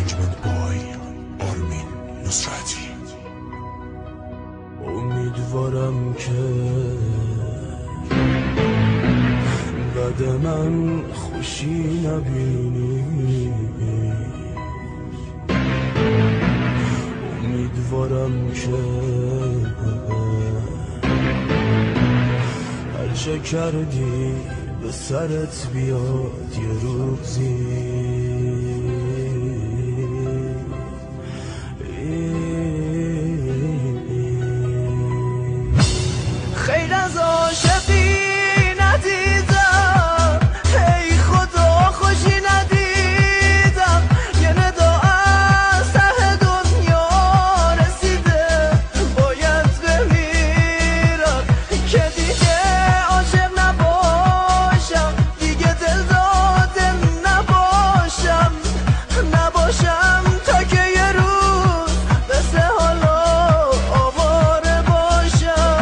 Arrangement by آرمین نصرتی. امیدوارم که بعد من خوشی نبینی، امیدوارم که هرچه کردی به سرت بیاد یه روزی. خیر از عاشقی ندیدم، ای خدا خوشی ندیدم، یه ندا از ته دنیا رسیده باید بمیرم که دیگه عاشق نباشم، دیگه دل داده نباشم تا که یه روز مثل حالا آواره باشم.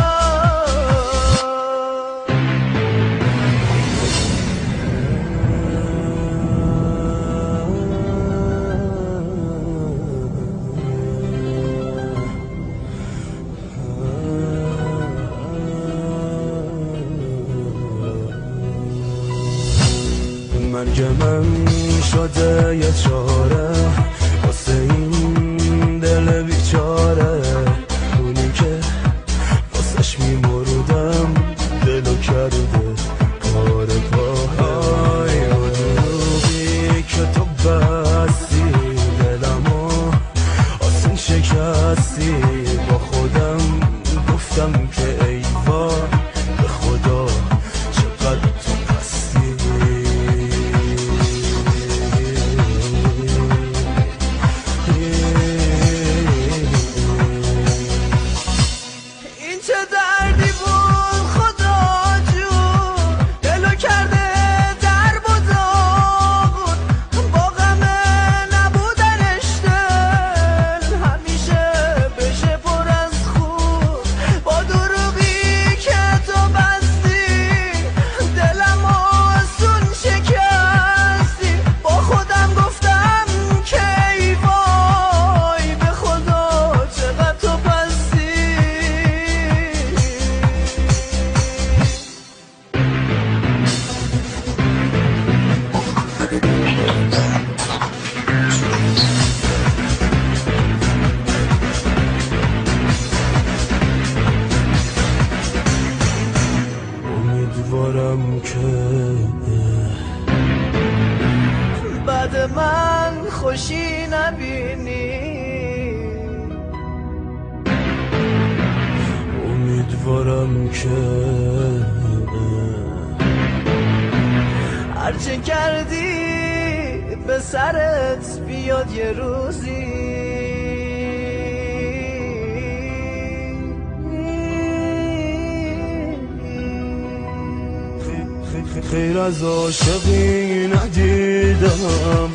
مرگ من شده یه چاره واسه این دل بیچاره، اونی که واسش میمردم دلو کرده پاره پاره. اون دروغی که تو بستی دلمو آسون شکستی، با خودم گفتم که ای وای به خدا چقدر تو پستی. این چه دردی بود خدا جون، دلو کرده درب و داغون، با غم نبودنش دل همیشه بشه پر از خون. با دروغی که تو بستی دلم آسون شکستی، با خودم گفتم که ای وای به خدا چقدر تو پستی. امیدوارم که بعد من خوشی نبینی، امیدوارم که هرچه کردی به سرت بیاد یه روزی. خیر از عاشقی ندیدم،